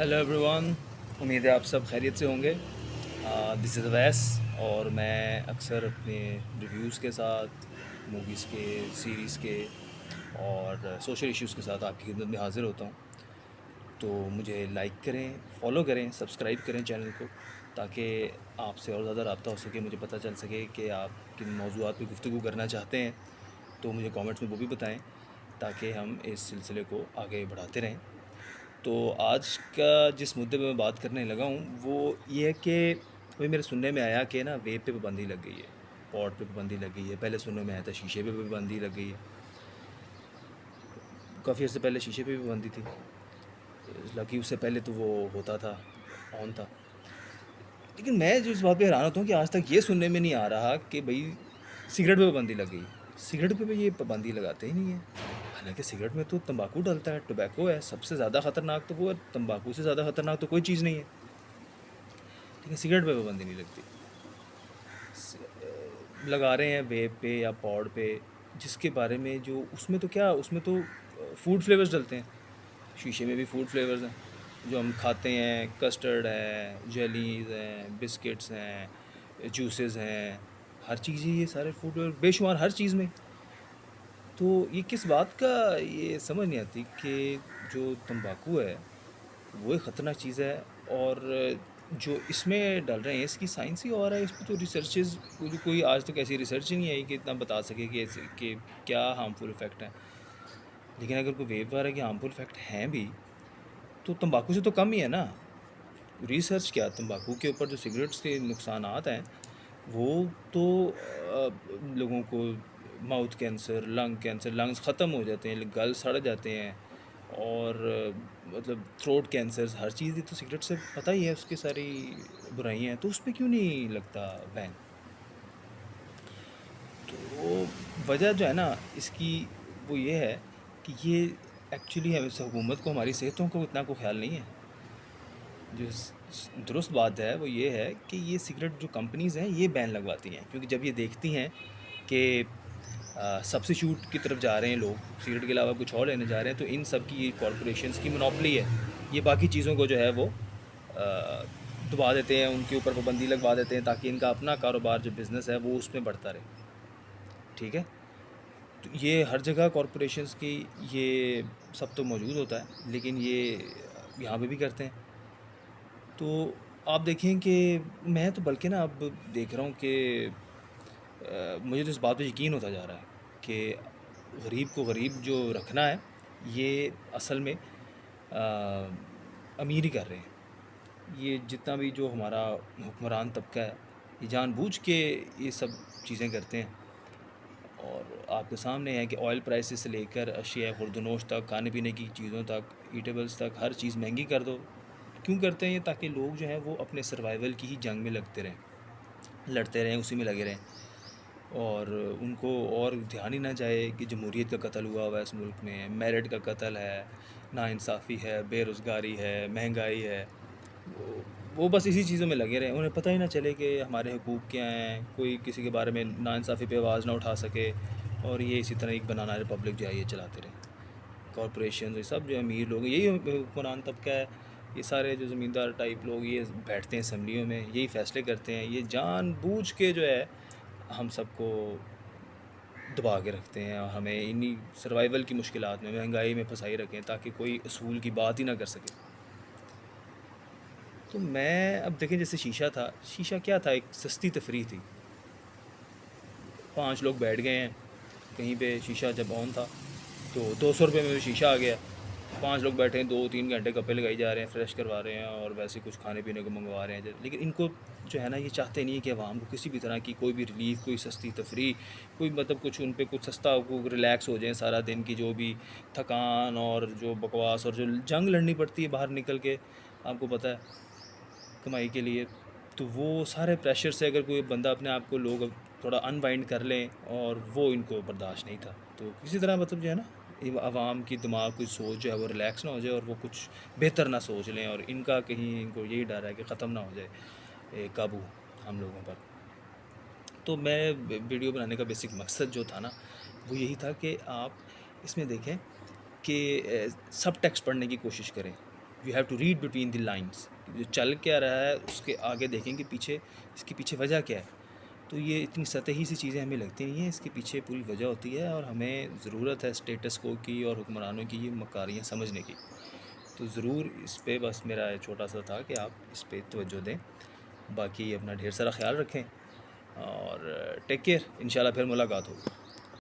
Hello everyone. उम्मीद है आप सब खैरियत से होंगे। This is Awais. और मैं अक्सर अपने रिव्यूज़ के साथ मूवीज़ के, सीरीज़ के और सोशल इश्यूज़ के साथ आपकी खिदमत में हाज़िर होता हूँ। तो मुझे लाइक करें, फॉलो करें, सब्सक्राइब करें चैनल को, ताकि आपसे और ज़्यादा रब्ता हो सके, मुझे पता चल सके कि आप किन मौज़ूआत पे गुफ्तगू करना चाहते हैं। तो मुझे कमेंट्स में वो भी बताएं, ताकि हम इस सिलसिले को आगे बढ़ाते रहें। तो आज का जिस मुद्दे पे मैं बात करने लगा हूँ वो ये है कि अभी मेरे सुनने में आया कि ना वेप पे पाबंदी लग गई है, पॉड पे पाबंदी लग गई है। पहले सुनने में आया था शीशे पे पाबंदी लग गई है। काफ़ी अर्से पहले शीशे पे भी पाबंदी थी, हालांकि उससे पहले तो वो होता था, ऑन था। लेकिन मैं जो इस बात पे हैरान होता हूँ कि आज तक ये सुनने में नहीं आ रहा कि भाई सिगरेट पे पाबंदी लग गई। सिगरेट पे भी ये पाबंदी लगाते ही नहीं है। हालांकि सिगरेट में तो तंबाकू डलता है, टोबैको है, सबसे ज़्यादा ख़तरनाक तो वो है। तंबाकू से ज़्यादा ख़तरनाक तो कोई चीज़ नहीं है। लेकिन सिगरेट पे पाबंदी नहीं लगती। लगा रहे हैं वेप पे या पॉड पे, जिसके बारे में जो उसमें तो क्या, उसमें तो फूड फ्लेवर्स डलते हैं। शीशे में भी फूड फ्लेवर्स हैं जो हम खाते हैं। कस्टर्ड है, जेलीज़ हैं, बिस्किट्स हैं, जूसेस हैं, हर चीज़ ही ये सारे फूड बेशुमार हर चीज़ में। तो ये किस बात का, ये समझ नहीं आती कि जो तंबाकू है वो एक ख़तरनाक चीज़ है। और जो इसमें डल रहे हैं इसकी साइंस ही और है। इस पर तो रिसर्चेज कोई आज तक ऐसी रिसर्च ही नहीं आई कि इतना बता सके कि ऐसे कि क्या हार्मफुल इफ़ेक्ट हैं। लेकिन अगर कोई वेब वाला के हार्मफुल इफ़ेक्ट हैं भी, तो तंबाकू से तो कम ही है ना। रिसर्च क्या, तंबाकू के ऊपर जो सिगरेट्स के नुकसानात हैं वो तो लोगों को mouth cancer, lung cancer, lungs ख़त्म हो जाते हैं, गल सड़ जाते हैं। और मतलब थ्रोट कैंसर्स, हर चीज़ ही तो सिगरेट से पता ही है, उसकी सारी बुराइयां हैं। तो उस पर क्यों नहीं लगता बैन? तो वजह जो है ना इसकी, वो ये है कि ये एक्चुअली है, हुकूमत को हमारी सेहतों को इतना को ख्याल नहीं है। जो दुरुस्त बात है वो ये है कि ये सिगरेट जो कंपनीज़ हैं ये बैन लगवाती हैं, क्योंकि जब ये देखती हैं कि सब्स्टिट्यूट की तरफ जा रहे हैं लोग, सिगरेट के अलावा कुछ और लेने जा रहे हैं, तो इन सब की ये कॉरपोरेशंस की मोनोपोली है। ये बाकी चीज़ों को जो है वो दबा देते हैं, उनके ऊपर पाबंदी लगवा देते हैं, ताकि इनका अपना कारोबार जो बिज़नेस है वो उसमें बढ़ता रहे। ठीक है। तो ये हर जगह कॉरपोरेशंस की ये सब तो मौजूद होता है, लेकिन ये यहाँ पे भी करते हैं। तो आप देखें कि मैं तो बल्कि ना अब देख रहा हूँ कि मुझे तो इस बात पे यकीन होता जा रहा है कि गरीब को गरीब जो रखना है ये असल में अमीर ही कर रहे हैं। ये जितना भी जो हमारा हुक्मरान तबका है ये जानबूझ के ये सब चीज़ें करते हैं। और आपके सामने है कि ऑयल प्राइसेस से लेकर अशिया खुर्दनोश तक, खाने पीने की चीज़ों तक, ईटेबल्स तक, हर चीज़ महंगी कर दो। क्यों करते हैं ये? ताकि लोग जो हैं वो अपने सर्वाइवल की ही जंग में लगते रहें, लड़ते रहें, उसी में लगे रहें। और उनको और ध्यान ही ना जाए कि जमहूरियत का कत्ल हुआ है इस मुल्क में, मेरिट का कत्ल है, नाइंसाफ़ी है, बेरोज़गारी है, महंगाई है। वो बस इसी चीज़ों में लगे रहें, उन्हें पता ही ना चले कि हमारे हुकूक क्या हैं, कोई किसी के बारे में नाइंसाफ़ी पे आवाज़ ना उठा सके। और ये इसी तरह एक बनाना रिपब्लिक जो है ये चलाते रहें। कॉरपोरेशन ये सब जो अमीर लोग हैं, यही हुक्मरान तबका है। ये सारे जो ज़मींदार टाइप लोग ये बैठते हैं असम्बलियों में, यही फ़ैसले करते हैं। ये जानबूझ के जो है हम सबको दबा के रखते हैं और हमें इन्हीं सर्वाइवल की मुश्किलात में, महंगाई में फंसाई रखें, ताकि कोई असूल की बात ही ना कर सके। तो मैं अब देखें, जैसे शीशा था, शीशा क्या था? एक सस्ती तफरीह थी। 5 लोग बैठ गए हैं कहीं पे, शीशा जब ऑन था तो 200 रुपये में भी शीशा आ गया। 5 लोग बैठे हैं, 2-3 घंटे गप्पे लगाई जा रहे हैं, फ्रेश करवा रहे हैं और वैसे कुछ खाने पीने को मंगवा रहे हैं। लेकिन इनको जो है ना ये चाहते नहीं है कि आवाम को किसी भी तरह की कोई भी रिलीफ, कोई सस्ती तफरीह, कोई मतलब कुछ उन पे कुछ सस्ता को रिलैक्स हो जाए सारा दिन की जो भी थकान और जो बकवास और जो जंग लड़नी पड़ती है बाहर निकल के, आपको पता है, कमाई के लिए। तो वो सारे प्रेशर से अगर कोई बंदा अपने आप को, लोग थोड़ा अनवाइंड कर लें, और वो इनको बर्दाश्त नहीं था। तो किसी तरह मतलब जो है ना ये आवाम की दिमाग की सोच जो है वो रिलैक्स ना हो जाए और वो कुछ बेहतर ना सोच लें, और इनका कहीं इनको यही डर है कि ख़त्म ना हो जाए काबू हम लोगों पर। तो मैं वीडियो बनाने का बेसिक मकसद जो था ना वो यही था कि आप इसमें देखें कि सब टेक्स्ट पढ़ने की कोशिश करें। You have to read between the lines, जो चल क्या रहा है उसके आगे देखें कि पीछे इसके पीछे वजह क्या है। तो ये इतनी सतही सी चीज़ें हमें लगती नहीं हैं, इसके पीछे पूरी वजह होती है और हमें ज़रूरत है स्टेटस को की और हुक्मरानों की ये मकारियाँ समझने की। तो ज़रूर इस पे बस मेरा छोटा सा था कि आप इस पे तवज्जो दें। बाकी अपना ढेर सारा ख्याल रखें और टेक केयर, इंशाल्लाह फिर मुलाकात होगी।